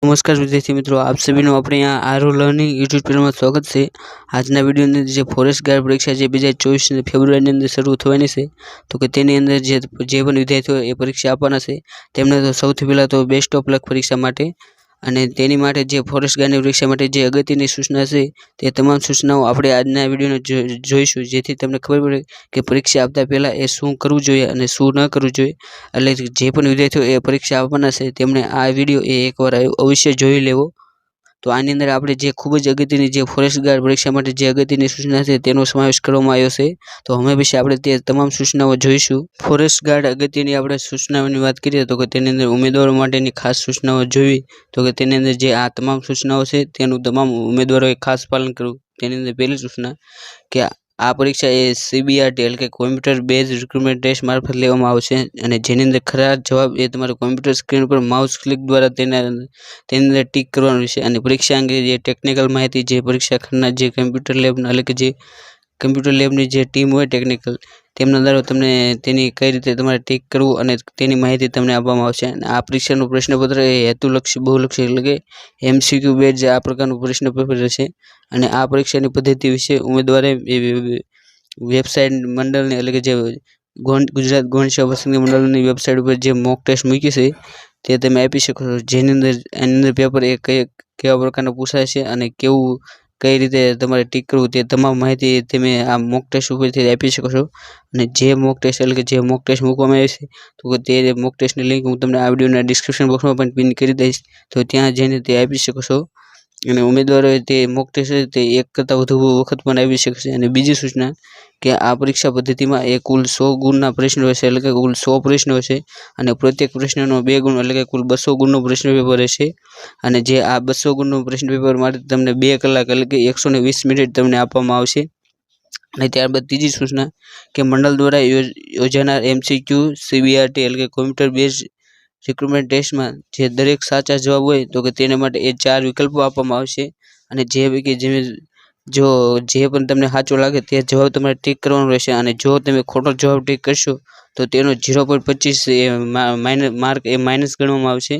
नमस्कार विद्यार्थी मित्रों, आप सभी નું આપણે यहाँ આરો લર્નિંગ યુટ્યુબ ચેનલમાં સ્વાગત છે। આજના વિડીયોની અંદર જે ફોરેસ્ટ ગાર્ડ પરીક્ષા જે 2024 ફેબ્રુઆરીની અંદર શરૂ થવાની છે, તો કે તેની અંદર જે પણ વિદ્યાર્થીઓ એ પરીક્ષા આપવાના છે તેમને તો સૌથી પહેલાં તો બેસ્ટ ઓફ લક પરીક્ષા માટે। અને તેની માટે જે ફોરેસ્ટ ગાર્ડની પરીક્ષા માટે જે અગત્યની સૂચના છે તે તમામ સૂચનાઓ આપણે આજના વિડીયોને જોઈશું, જેથી તમને ખબર પડે કે પરીક્ષા આપતા પહેલાં એ શું કરવું જોઈએ અને શું ન કરવું જોઈએ। એટલે જે પણ વિદ્યાર્થીઓ એ પરીક્ષા આપવાના છે તેમણે આ વિડીયો એકવાર અવશ્ય જોઈ લેવો। તો આની અંદર આપણે જે ખૂબ જ અગત્યની જે ફોરેસ્ટ ગાર્ડ પરીક્ષા માટે જે અગત્યની સૂચના છે તેનો સમાવેશ કરવામાં આવ્યો છે, તો હવે પછી આપણે તે તમામ સૂચનાઓ જોઈશું। ફોરેસ્ટ ગાર્ડ અગત્યની આપણે સૂચનાઓની વાત કરીએ તો કે તેની અંદર ઉમેદવારો માટેની ખાસ સૂચનાઓ જોઈ તો કે તેની અંદર જે આ તમામ સૂચનાઓ છે તેનું તમામ ઉમેદવારોએ ખાસ પાલન કરવું। તેની અંદર પહેલી સૂચના કે આ પરીક્ષા એ CBRT એટલે કે કોમ્પ્યુટર બેઝ રિક્રુટમેન્ટ ટેસ્ટ મારફત લેવામાં આવશે, અને જેની અંદર ખરા જવાબ એ તમારે કોમ્પ્યુટર સ્ક્રીન પર માઉસ ક્લિક દ્વારા તેની અંદર ટીક કરવાનું રહેશે। અને પરીક્ષા અંગે જે ટેકનિકલ માહિતી જે પરીક્ષા ખંડના જે કમ્પ્યુટર લેબના એટલે કે જે કમ્પ્યુટર લેબની જે ટીમ હોય ટેકનિકલ તેમના દ્વારા તમને તેની કઈ રીતે તમારે ટીક કરવું અને તેની માહિતી તમને આપવામાં આવશે। અને આ પરીક્ષાનું પ્રશ્નપત્ર એ હેતુલક્ષી બહુલક્ષી એટલે કે MCQ બેઝ આ પ્રકારનું પ્રશ્નપત્ર રહેશે। અને આ પરીક્ષાની પદ્ધતિ વિશે ઉમેદવારે વેબસાઇટ મંડળની એટલે કે જે ગુજરાત ગૌણ સેવા પસંદગી મંડળની વેબસાઇટ ઉપર જે મોક ટેસ્ટ મૂકી છે તે તમે આપી શકો છો, જેની અંદર એની અંદર પેપર એ કેવા પ્રકારના પૂછાય છે અને કઈ રીતે તમારે ટીક કરવું તે તમામ માહિતી તમે આ મોક ટેસ્ટ ઉપરથી આપી શકો છો। અને જે મોક ટેસ્ટ એટલે કે જે મોક ટેસ્ટ મૂકવામાં આવે છે તો તે મોક ટેસ્ટની લિંક હું તમને આ વિડીયોના ડિસ્ક્રિપ્શન બોક્સમાં પણ પિન કરી દઈશ, તો ત્યાં જઈને તે આપી શકો છો। અને ઉમેદવારોએ તે મોક ટેસ્ટ તે એક કરતાં વધુ વખત પણ આપી શકશે। અને બીજી સૂચના કે આ પરીક્ષા પદ્ધતિમાં એ કુલ 100 ગુણના પ્રશ્નો હશે એટલે કે કુલ 100 પ્રશ્નો હશે, અને પ્રત્યેક પ્રશ્નનો 2 ગુણ એટલે કે કુલ 200 ગુણનું પ્રશ્ન પેપર રહેશે। અને જે આ 200 ગુણનું પ્રશ્ન પેપર માટે તમને 2 કલાક એટલે કે 120 મિનિટ તમને આપવામાં આવશે। અને ત્યારબાદ ત્રીજી સૂચના કે મંડળ દ્વારા યોજાનાર MCQ CBRT એટલે કે કોમ્પ્યુટર બેઝ રિક્રુટમેન્ટ ટેસ્ટમાં જે દરેક સાચા જવાબ હોય તો કે તેના માટે એ 4 વિકલ્પો આપવામાં આવશે, અને જે પણ તમને સાચો લાગે તે જવાબ તમારે ટીક કરવાનો રહેશે। અને જો તમે ખોટો જવાબ ટીક કરશો તો તેનો 0.25 માર્ક એ માઇનસ ગણવામાં આવશે।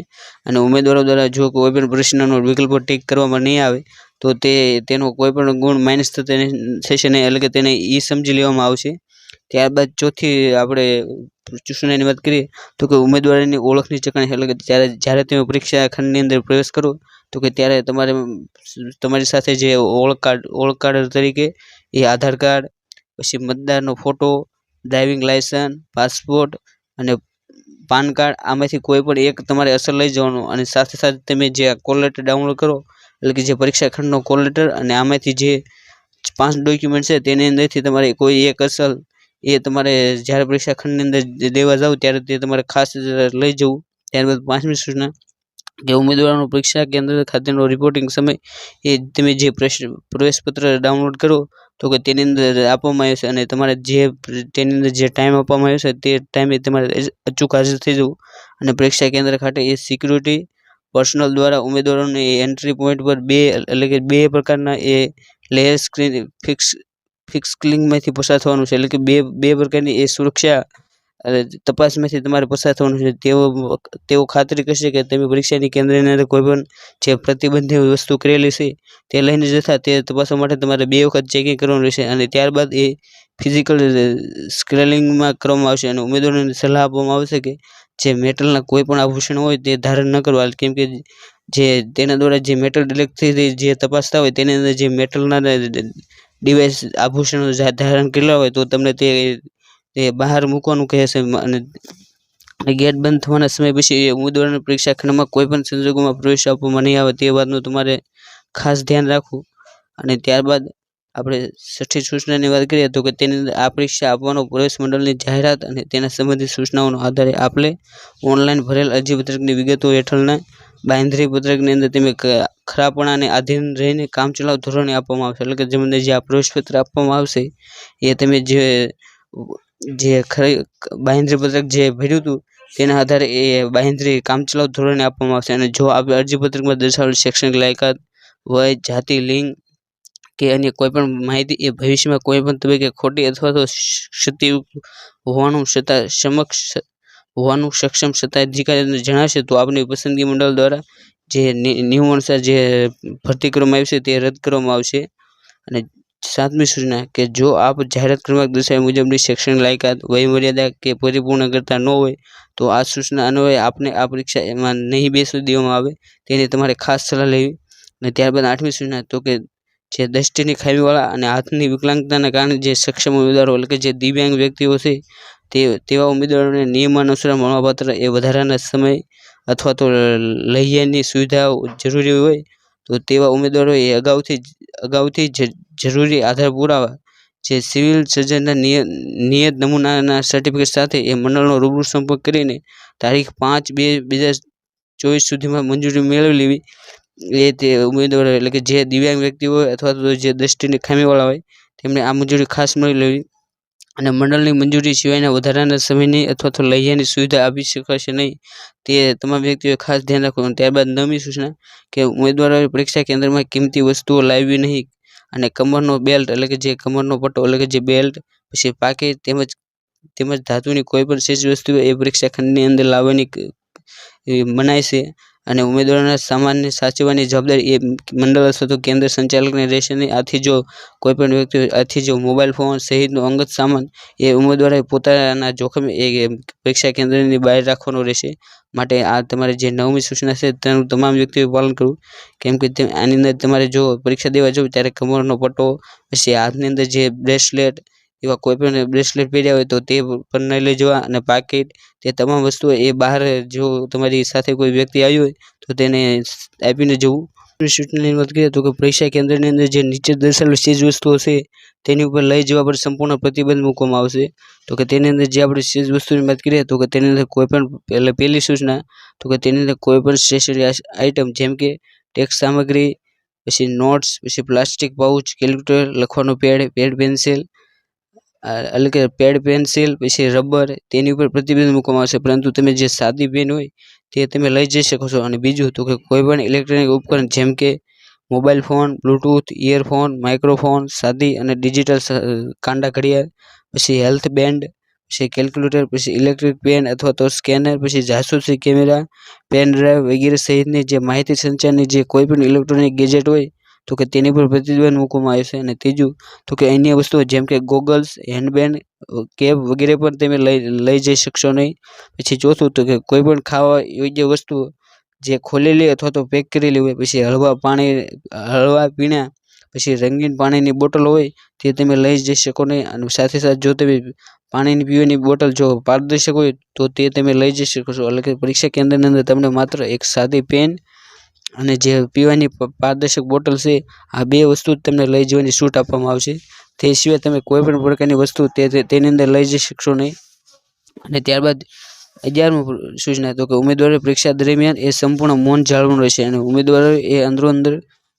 અને ઉમેદવારો દ્વારા જો કોઈ પણ પ્રશ્નનો વિકલ્પો ટીક કરવામાં નહીં આવે તો તેનો કોઈ પણ ગુણ માઇનસ થશે નહીં એટલે કે તેને સમજી લેવામાં આવશે। ત્યારબાદ ચોથી આપણે સૂચનાની વાત કરીએ તો કે ઉમેદવારોની ઓળખની ચકાસણી એટલે કે જ્યારે તમે પરીક્ષા ખંડની અંદર પ્રવેશ કરો તો કે ત્યારે તમારી સાથે જે ઓળખ કાર્ડ તરીકે એ આધાર કાર્ડ, પછી મતદારનો ફોટો, ડ્રાઇવિંગ લાયસન્સ, પાસપોર્ટ અને પાન કાર્ડ આમાંથી કોઈ પણ એક તમારે અસલ લઈ જવાનું। અને સાથે સાથે તમે જે કોલ લેટર ડાઉનલોડ કરો એટલે કે જે પરીક્ષા ખંડનો કોલ લેટર, અને આમાંથી જે 5 ડોક્યુમેન્ટ છે તેની અંદરથી તમારે કોઈ એક અસલ એ તમારે જ્યારે પરીક્ષા ખંડની અંદર દેવા જાવ ત્યારે તે તમારે ખાસ લઈ જવું। ત્યારબાદ 5મી સૂચના કે ઉમેદવારોનો પરીક્ષા કેન્દ્ર ખાતેનો રિપોર્ટિંગ સમય એ તમે જે પ્રવેશપત્ર ડાઉનલોડ કરો તો કે તેની અંદર આપવામાં આવ્યો છે, અને તમારે તેની અંદર જે ટાઈમ આપવામાં આવ્યો છે તે ટાઈમે તમારે અચૂક હાજર થઈ જવું। અને પરીક્ષા કેન્દ્ર ખાતે એ સિક્યુરિટી પર્સનલ દ્વારા ઉમેદવારોને એન્ટ્રી પોઈન્ટ પર 2 પ્રકારના એ લેયર સ્ક્રીન ફિક્સ સ્ક્રીનમાંથી પસાર થવાનું છે, એટલે કે બે પ્રકારની એ સુરક્ષા તપાસમાંથી તમારે પસાર થવાનું છે। તેઓ ખાતરી કરશે કે તમે પરીક્ષાની કેન્દ્રની અંદર કોઈ પણ જે પ્રતિબંધિત વસ્તુ કરેલી છે તે લઈને જતા તે તપાસવા માટે તમારે 2 વખત ચેકિંગ કરવાનું રહેશે। અને ત્યારબાદ એ ફિઝિકલ સ્ક્રીનિંગમાં કરવામાં આવશે, અને ઉમેદવારોને સલાહ આપવામાં આવશે કે જે મેટલના કોઈ પણ આભૂષણ હોય તે ધારણ ન કરવા, કેમ કે તેના દ્વારા જે મેટલ ડિટેક્ટ થઈ જે તપાસતા હોય તેની અંદર જે મેટલના ડિવાઇસ આભૂષણો ધારણ કરેલા હોય તો તમને તે બહાર મૂકવાનું કહે છે। અને ગેટ બંધ થવાના સમય પછી ઉમેદવારોની પરીક્ષા ખંડમાં કોઈ પણ સંજોગોમાં પ્રવેશ આપવામાં નહીં આવે તે વાતનું તમારે ખાસ ધ્યાન રાખવું। અને ત્યારબાદ આપણે 6ઠ્ઠી સૂચનાની વાત કરીએ તો કે તેની અંદર આ પરીક્ષા આપવાનો પ્રવેશ મંડળની જાહેરાત અને તેના સંબંધિત સૂચનાઓના આધારે આપલે ઓનલાઈન ભરેલ અરજીપત્રકની વિગતો હેઠળના બાંયધરી પત્રકની અંદર તમે ખરાપણાને આધીન રહીને કામચલાઉ ધોરણે આપવામાં આવશે, એટલે કે જેમને જે આ પ્રવેશપત્ર આપવામાં આવશે એ તમે જે બાંયધરી પત્રક જે ભર્યું હતું તેના આધારે એ બાંયધરી કામચલાઉ ધોરણે આપવામાં આવશે। અને જો આ અરજીપત્રકમાં દર્શાવેલ શૈક્ષણિક લાયકાત, વય, જાતિ, લિંગ કે અન્ય કોઈ પણ માહિતી એ ભવિષ્યમાં કોઈ પણ તબક્કે ખોટી અથવા તો ક્ષતિયુક્ત હોવાનું છતાં હોવાનું સક્ષમ સત્તાધિકારીને જણાશે તો આપની પસંદગી મંડળ દ્વારા જે નિયમો અનુસાર જે ભરતી કરવામાં આવશે તે રદ કરવામાં આવશે। અને 7મી સૂચના કે જો આપ જાહેરાત ક્રમાંક દર્શાવ્યા મુજબની શૈક્ષણિક લાયકાત, વયમર્યાદા કે પરિપૂર્ણ કરતા ન હોય તો આ સૂચના અન્વયે આપને આ પરીક્ષામાં નહીં બેસવા દેવામાં આવે તેની તમારે ખાસ સલાહ લેવી। અને ત્યારબાદ 8મી સૂચના તો કે જે દ્રષ્ટિની ખામીવાળા અને હાથની વિકલાંગતાના કારણે જે સક્ષમ ઉમેદવારો એટલે કે જે દિવ્યાંગ વ્યક્તિઓ છે તેવા ઉમેદવારોને નિયમાનુસાર મળવાપાત્ર એ વધારાના સમય અથવા તો લહ્યાની સુવિધાઓ જરૂરી હોય તો તેવા ઉમેદવારોએ અગાઉથી જરૂરી આધાર પુરાવા જે સિવિલ સર્જનના નિયત નમૂનાના સર્ટિફિકેટ સાથે એ મંડળનો રૂબરૂ સંપર્ક કરીને તારીખ 5/2/2024 સુધીમાં મંજૂરી મેળવી લેવી। એ તે ઉમેદવારો એટલે કે જે દિવ્યાંગ વ્યક્તિ હોય અથવા તો જે દ્રષ્ટિની ખામીવાળા હોય તેમને આ મંજૂરી ખાસ મળી લેવી। અને મંડળની મંજૂરી સિવાયના વધારાના સમયની અથવા તો લહ્યાની સુવિધા આપી શકાશે નહીં તે તમામ વ્યક્તિઓએ ખાસ ધ્યાન રાખવું। ત્યારબાદ 9મી સૂચના કે ઉમેદવારોએ પરીક્ષા કેન્દ્રમાં કિંમતી વસ્તુઓ લાવવી નહીં અને કમરનો બેલ્ટ એટલે કે જે કમરનો પટ્ટો એટલે કે જે બેલ્ટ, પછી પાકીટ તેમજ ધાતુની કોઈ પણ ચીજ વસ્તુઓ એ પરીક્ષા ખંડની અંદર લાવવાની મનાય છે। અને ઉમેદવારોના સામાનને સાચવવાની જવાબદારી એ મંડળ અથવા તો કેન્દ્ર સંચાલકને રહેશે નહીં। આથી જો મોબાઈલ ફોન સહિતનો અંગત સામાન એ ઉમેદવારોએ પોતાના જોખમે એ પરીક્ષા કેન્દ્રની બહાર રાખવાનો રહેશે। માટે આ તમારે જે 9મી સૂચના છે તેનું તમામ વ્યક્તિઓએ પાલન કરવું, કેમ કે આની અંદર તમારે જો પરીક્ષા દેવા જવું ત્યારે કમરનો પટ્ટો, પછી હાથની અંદર જે બ્રેસલેટ એવા કોઈ પણ બ્રેસલેટ પહેર્યા હોય તો તે પણ નહીં લઈ જવા। અને પાકીટ તે તમામ વસ્તુઓ એ બહાર જો તમારી સાથે કોઈ વ્યક્તિ આવ્યો હોય તો તેને આપીને જવું। સૂચનાની વાત કરીએ તો કે પરીક્ષા કેન્દ્રની અંદર જે નીચે દર્શાવેલી ચીજ વસ્તુઓ છે તેની ઉપર લઈ જવા પર સંપૂર્ણ પ્રતિબંધ મૂકવામાં આવશે। તો કે તેની અંદર જે આપણે ચીજ વસ્તુની વાત કરીએ તો કે તેની અંદર કોઈ પણ એટલે પહેલી સૂચના તો કે તેની અંદર કોઈ પણ સ્ટેશનરી આઇટમ જેમ કે ટેક્સ સામગ્રી, પછી નોટ્સ, પછી પ્લાસ્ટિક પાઉચ, કેલ્ક્યુલેટર, લખવાનું પેડ પેન્સિલ એટલે કે પેડ પેન્સિલ, પછી રબર તેની ઉપર પ્રતિબંધ મૂકવામાં આવશે, પરંતુ તમે જે સાદી પેન હોય તે તમે લઈ જઈ શકો છો। અને બીજું તો કે કોઈ પણ ઇલેક્ટ્રોનિક ઉપકરણ જેમ કે mobile phone, Bluetooth, earphone, microphone, સાદી અને ડિજિટલ કાંડા ઘડિયાળ, પછી હેલ્થ બેન્ડ, પછી કેલ્ક્યુલેટર, પછી ઇલેક્ટ્રિક પેન અથવા તો સ્કેનર, પછી જાસૂસી કેમેરા, પેન ડ્રાઈવ વગેરે સહિતની જે માહિતી સંચારની જે કોઈ પણ ઇલેક્ટ્રોનિક ગેજેટ હોય તો કે તેની પર પ્રતિબંધ મૂકવામાં આવશે। અને ત્રીજું તો કે અન્ય વસ્તુઓ જેમ કે ગોગલ્સ, હેન્ડબેન્ડ, કેપ વગેરે પણ તમે લઈ જઈ શકશો નહીં। પછી ચોથું તો કે કોઈ પણ ખાવા યોગ્ય વસ્તુઓ જે ખોલેલી અથવા તો પેક કરેલી હોય, પછી હળવા પીણા, પછી રંગીન પાણીની બોટલ હોય તે તમે લઈ જઈ શકો નહીં। અને સાથે જો તમે પાણીની પીવાની બોટલ જો પારદર્શક હોય તો તે તમે લઈ જઈ શકો છો। એટલે કે પરીક્ષા કેન્દ્રની અંદર તમને માત્ર એક સાદી પેન અને જે પીવાની પારદર્શક બોટલ છે આ બે વસ્તુ જ તમને લઈ જવાની છૂટ આપવામાં આવશે। તે સિવાય તમે કોઈ પણ પ્રકારની વસ્તુ તેની અંદર લઈ જઈ શકશો નહીં। અને ત્યારબાદ 11મી સૂચના તો કે ઉમેદવારોએ પરીક્ષા દરમિયાન એ સંપૂર્ણ મૌન જાળવવાનું રહેશે અને ઉમેદવારોએ એ અંદરો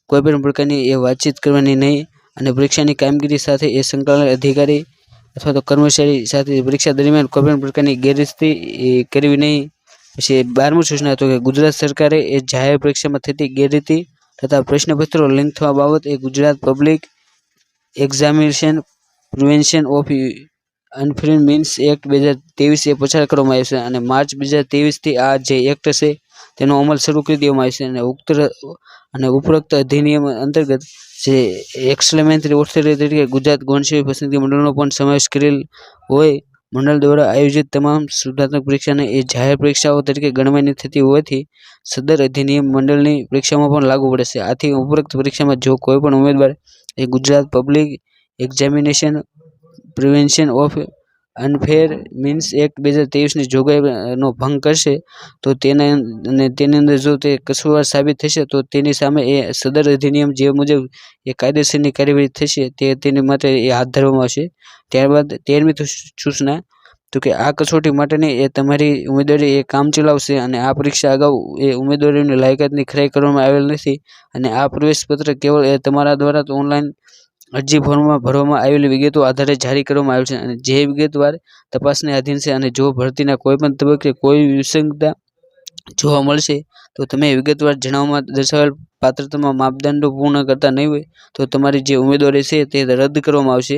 કોઈ પણ પ્રકારની એ વાતચીત કરવાની નહીં। અને પરીક્ષાની કામગીરી સાથે એ સંકળાયેલ અધિકારી અથવા તો કર્મચારી સાથે પરીક્ષા દરમિયાન કોઈ પણ પ્રકારની ગેરરીતિ કરવી નહીં। પછી 12મી સૂચના તો કે ગુજરાત સરકારે એ જાહેર પરીક્ષામાં થતી ગેરરીતિ તથા પ્રશ્નપત્રો લીક થવા બાબત એ Gujarat public examination prevention of unfair means act 2023 એ પસાર કરવામાં આવ્યો છે અને માર્ચ 2023 થી આ જે એક્ટ છે તેનો અમલ શરૂ કરી દેવામાં આવ્યો છે। અને ઉપરોક્ત અધિનિયમ અંતર્ગત જે એક્સપ્લેમેટરી ઓથોરિટી તરીકે ગુજરાત ગૌણ સેવા પસંદગી મંડળનો પણ સમાવેશ કરેલ હોય। મંડળ દ્વારા આયોજિત તમામ સ્પર્ધાત્મક પરીક્ષાને એ જાહેર પરીક્ષાઓ તરીકે ગણવાની થતી હોવાથી સદર અધિનિયમ મંડળની પરીક્ષામાં પણ લાગુ પડે છે। આથી ઉપરોક્ત પરીક્ષામાં જો કોઈ પણ ઉમેદવાર એ Gujarat public examination prevention of unfair means act 2023ની જોગવાઈનો ભંગ કરશે તો તેની અંદર જો તે કસૂરવાર સાબિત થશે તો તેની સામે એ સદર અધિનિયમ જે મુજબ એ કાયદેસરની કાર્યવાહી થશે તેની માટે એ હાથ ધરવામાં આવશે। ત્યારબાદ 13મી સૂચના તો કે આ કસોટી માટેની એ તમારી ઉમેદવારી એ કામ ચલાવશે અને આ પરીક્ષા અગાઉ એ ઉમેદવારીની લાયકાતની ખરાઈ કરવામાં આવેલ નથી। અને આ પ્રવેશપત્ર કેવળ એ તમારા દ્વારા ઓનલાઈન અરજી ફોર્મમાં ભરવામાં આવેલી વિગતો આધારે જારી કરવામાં આવ્યું છે અને જે વિગતવાર તપાસને આધીન છે। અને જો ભરતીના કોઈ પણ તબક્કે કોઈ વિસંગતતા જોવા મળશે, તો તમે વિગતવાર જણાવવામાં દર્શાવેલ પાત્રતામાં માપદંડો પૂર્ણ કરતા નહીં હોય તો તમારી જે ઉમેદવારી છે તે રદ કરવામાં આવશે।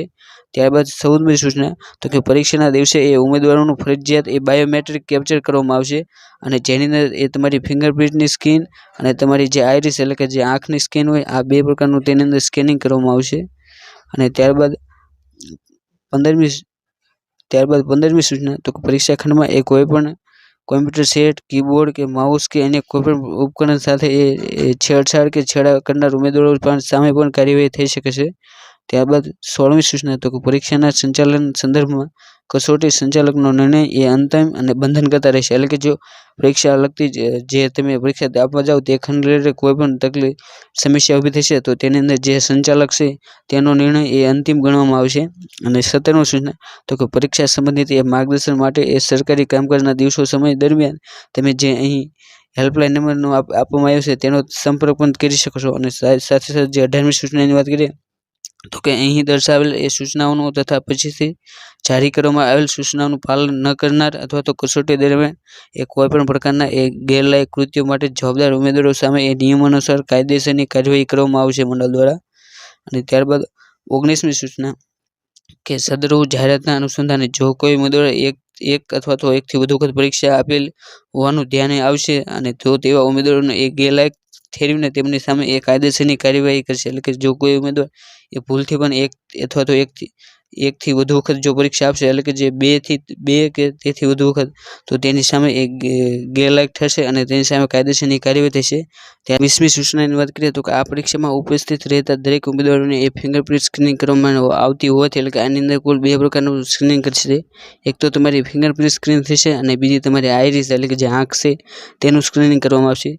ત્યારબાદ 14મી સૂચના તો કે પરીક્ષાના દિવસે એ ઉમેદવારોનું ફરજિયાત બાયોમેટ્રિક કેપ્ચર કરવામાં આવશે અને જેની અંદર એ તમારી ફિંગરપ્રિન્ટની સ્કેન અને તમારી જે આઈરિસ એટલે કે જે આંખની સ્કેન હોય આ બે પ્રકારનું તેની અંદર સ્કેનિંગ કરવામાં આવશે। અને ત્યારબાદ 15મી સૂચના તો કે પરીક્ષા ખંડમાં એ કોઈપણ કોમ્પ્યુટર સેટ, કીબોર્ડ કે માઉસ કે અન્ય કોઈપણ ઉપકરણ સાથે છેડછાડ કે છેડા કરનાર ઉમેદવારો સામે પણ કાર્યવાહી થઈ શકે છે। ત્યારબાદ 16મી સૂચના તો કે પરીક્ષાના સંચાલન સંદર્ભમાં કસોટી સંચાલકનો નિર્ણય એ અંતિમ અને બંધનકર્તા રહેશે। એટલે કે જો પરીક્ષા લગતી જે તમે પરીક્ષા આપવા જાઓ તે ખંડ રિલેટેડ કોઈ પણ તકલીફ સમસ્યા ઊભી થશે તો તેની અંદર જે સંચાલક છે તેનો નિર્ણય એ અંતિમ ગણવામાં આવશે। અને 17મી સૂચના તો કે પરીક્ષા સંબંધિત એ માર્ગદર્શન માટે એ સરકારી કામકાજના દિવસો સમય દરમિયાન તમે જે અહીં હેલ્પલાઇન નંબરનો આપવામાં આવ્યો છે તેનો સંપર્ક પણ કરી શકો છો। અને સાથે જે 18મી સૂચનાની વાત કરીએ તો કે અહીં દર્શાવેલ એ સૂચનાઓનું તથા પછીથી જારી કરવામાં આવેલ સૂચનાઓનું પાલન ન કરનાર અથવા તો કસોટી દરમિયાન એ કોઈપણ પ્રકારના એ ગેરલાયક કૃત્યો માટે જવાબદાર ઉમેદવારો સામે એ નિયમાનુસાર કાયદેસરની કાર્યવાહી કરવામાં આવશે મંડળ દ્વારા। અને ત્યારબાદ 19મી સૂચના કે સદરૂ જાહેરાતના અનુસંધાને જો કોઈ ઉમેદવાર એક અથવા તો એકથી વધુ વખત પરીક્ષા આપેલ હોવાનું ધ્યાને આવશે અને જો તેવા ઉમેદવારોને એ ગેરલાયક ઠેરવીને તેમની સામે એ કાયદેસરની કાર્યવાહી કરશે। એટલે કે જો કોઈ ઉમેદવાર એ ભૂલથી પણ એકથી વધુ વખત જો પરીક્ષા આપશે એટલે કે જે બે કે તેથી વધુ વખત તો તેની સામે એ ગેરલાયક થશે અને તેની સામે કાયદેસરની કાર્યવાહી થશે। ત્યાં 20મી સૂચનાની વાત કરીએ તો કે આ પરીક્ષામાં ઉપસ્થિત રહેતા દરેક ઉમેદવારોને એ ફિંગરપ્રિન્ટ સ્ક્રીનિંગ કરવામાં આવતી હોવાથી એટલે કે આની અંદર કુલ 2 પ્રકારનું સ્ક્રીનિંગ કરશે। એક તો તમારી ફિંગરપ્રિન્ટ સ્ક્રીન થશે અને બીજી તમારી આઈરિસ એટલે કે જે આંખ છે તેનું સ્ક્રીનિંગ કરવામાં આવશે।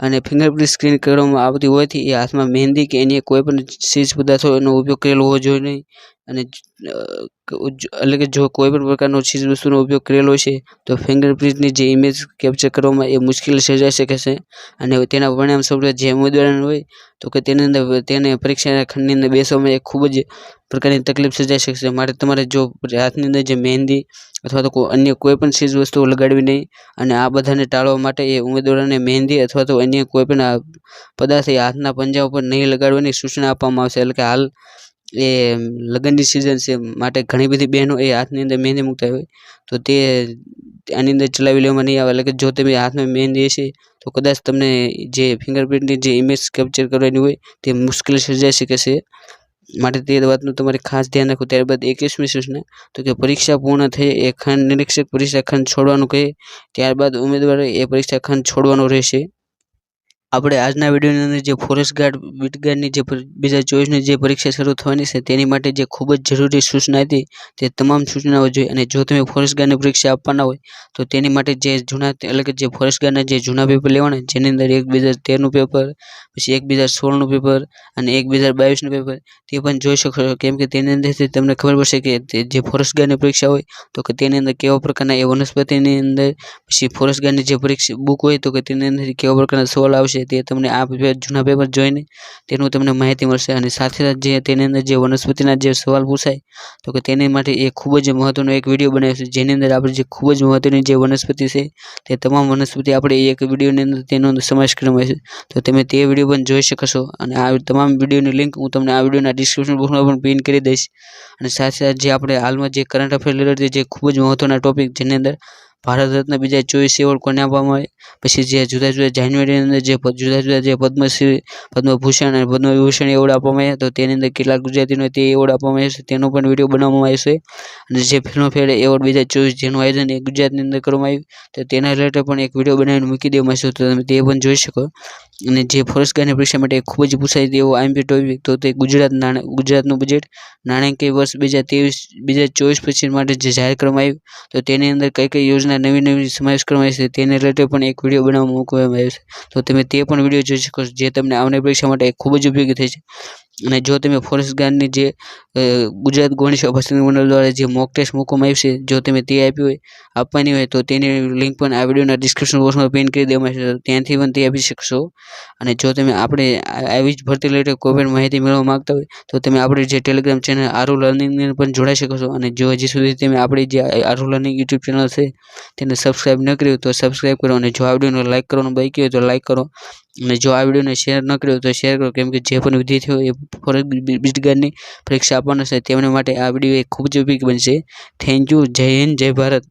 અને ફિંગરપ્રિન્ટ સ્ક્રીન કરવામાં આવતી હોવાથી એ હાથમાં મહેંદી કે અન્ય કોઈ પણ ચીજ પદાર્થોનો ઉપયોગ કરેલો હોવો જોઈએ નહીં। અને એટલે કે જો કોઈ પણ પ્રકારનો ચીજ વસ્તુનો ઉપયોગ કરેલો છે તો ફિંગરપ્રિન્ટની જે ઇમેજ કેપ્ચર કરવામાં એ મુશ્કેલ સર્જાઈ શકે છે અને તેના પરિણામ સ્વરૂપે જે ઉમેદવાર હોય તો કે તેની અંદર તેને પરીક્ષાના ખંડની અંદર બેસવામાં એ ખૂબ જ પ્રકારની તકલીફ સર્જાઈ શકે છે। માટે તમારે જો હાથની અંદર જે મહેંદી અથવા તો અન્ય કોઈ પણ ચીજ વસ્તુઓ લગાડવી નહીં અને આ બધાને ટાળવા માટે એ ઉમેદવારોને મહેંદી અથવા તો અન્ય કોઈ પણ પદાર્થ એ હાથના પંજા ઉપર નહીં લગાડવાની સૂચના આપવામાં આવશે। એટલે કે હાલ એ લગ્નની સિઝન છે માટે ઘણી બધી બહેનો એ હાથની અંદર મહેંદી મૂકતા હોય તો તે આની અંદર ચલાવી લેવામાં નહીં આવે। એટલે કે જો તમે હાથમાં મહેંદી હશે તો કદાચ તમને જે ફિંગરપ્રિન્ટની જે ઇમેજ કેપ્ચર કરવાની હોય તે મુશ્કેલ સર્જાઈ શકે છે। માટે તે વાતનું તમારે ખાસ ધ્યાન રાખવું। ત્યારબાદ 21મી સૂચના તો કે પરીક્ષા પૂર્ણ થઈ એ ખંડ નિરીક્ષક પરીક્ષા ખંડ છોડવાનું કહે ત્યારબાદ ઉમેદવારે એ પરીક્ષા ખંડ છોડવાનો રહેશે। આપણે આજના વિડીયોની અંદર જે ફોરેસ્ટ ગાર્ડ, બીટ ગાર્ડની જે 2024ની જે પરીક્ષા શરૂ થવાની છે તેની માટે જે ખૂબ જ જરૂરી સૂચના હતી તે તમામ સૂચનાઓ જોઈ। અને જો તમે ફોરેસ્ટ ગાર્ડની પરીક્ષા આપવાના હોય તો તેની માટે જે જૂના એટલે કે જે ફોરેસ્ટ ગાર્ડના જે જૂના પેપર લેવાના જેની અંદર 2013નું પેપર, પછી 2016નું પેપર અને 2022નું પેપર તે પણ જોઈ શકો છો। કેમ કે તેની અંદરથી તમને ખબર પડશે કે જે ફોરેસ્ટ ગાર્ડની પરીક્ષા હોય તો કે તેની અંદર કેવા પ્રકારના એ વનસ્પતિની અંદર, પછી ફોરેસ્ટ ગાર્ડની જે પરીક્ષા બુક હોય તો કે તેની અંદર કેવા પ્રકારના સવાલ આવશે તે તમને આ જૂના પેપર જોઈને તેનું તમને માહિતી મળશે। અને સાથે જે તેની અંદર જે વનસ્પતિના જે સવાલ પૂછાય તો કે તેની માટે એ ખૂબ જ મહત્વનો એક વિડીયો બનાવ્યો છે જેની અંદર આપણે જે ખૂબ જ મહત્વની જે વનસ્પતિ છે તે તમામ વનસ્પતિ આપણે એક વિડીયોની અંદર તેનો સમાવેશ કરવામાં આવ્યો છે તો તમે તે વિડીયો પણ જોઈ શકો છો। અને આ તમામ વિડીયોની લિંક હું તમને આ વિડીયોના ડિસ્ક્રિપ્શન બોક્સમાં પણ પિન કરી દઈશ। અને સાથે જે આપણે હાલમાં જે કરંટ અફેર રિલેટેડ જે ખૂબ જ મહત્વના ટોપિક જેની અંદર ભારત રત્ન 2024 એવોર્ડ કોને આપવામાં આવે, પછી જે જુદા જુદા જાન્યુઆરીની અંદર જે જુદા જુદા જે પદ્મશ્રી, પદ્મભૂષણ અને પદ્મવિભૂષણ એવોર્ડ આપવામાં આવ્યા તો તેની અંદર કેટલા ગુજરાતીનો તે એવોર્ડ આપવામાં આવ્યો છે તેનો પણ વિડીયો બનાવવામાં આવ્યો છે। અને જે ફિલ્મફેર એવોર્ડ 2024 જેનું આયોજન એ ગુજરાતની અંદર કરવામાં આવ્યું તો તેના રિલેટેડ પણ એક વિડીયો બનાવીને મૂકી દેવામાં આવ્યો તો તમે તે પણ જોઈ શકો। અને જે ફોરેસ્ટ ગાર્ડની પરીક્ષા માટે ખૂબ જ પૂછાય તેવો આઈએમપી ટોપિક તો તે ગુજરાતનું બજેટ નાણાકીય વર્ષ 2023-2024 પછી માટે જે જાહેર કરવામાં આવ્યું તો તેની અંદર કઈ કઈ યોજના નવી સમાવેશ કરવામાં આવી છે તેને રિલેટેડ પણ એક વિડીયો બનાવવામાં મૂકવામાં આવ્યો છે તો તમે તે પણ વિડીયો જોઈ શકો છો જે તમને આવનારી પરીક્ષા માટે ખૂબ જ ઉપયોગી થશે। અને જો તમે ફોરેસ્ટ ગાર્ડની જે ગુજરાત ગૌણ સેવા પસંદગી મંડળ દ્વારા જે મોક ટેસ્ટ મૂકવામાં આવી છે, જો તમે તે આપવાની હોય તો તેની લિંક પણ આ વિડીયોના ડિસ્ક્રિપ્શન બોક્સમાં પિન કરી દેવામાં આવશે, ત્યાંથી પણ તે આપી શકશો. અને જો તમે આપણે આવી જ ભરતી રિલેટેડ કોઈ પણ માહિતી મેળવવા માંગતા હોય તો તમે આપણી જે ટેલિગ્રામ ચેનલ આરુ લર્નિંગને પણ જોડાઈ શકો છો. અને જો હજી સુધી તમે આપણી જે આરુ લર્નિંગ યુટ્યુબ ચેનલ છે તેને સબસ્ક્રાઈબ ન કરી હોય તો સબસ્ક્રાઈબ કરો, અને જો આ વિડીયોને લાઇક કરવાનું બાકી હોય તો લાઇક કરો, અને જો આ વિડીયોને શેર ન કર્યો તો શેર કરો, કેમ કે જે પણ વિદ્યાર્થીઓ એ ફોરેસ્ટ ગાર્ડની પરીક્ષા આપવાના છે તેમના માટે આ વિડીયો એ ખૂબ જ ઉપયોગી બનશે. Thank you. જય હિન્દ, જય ભારત.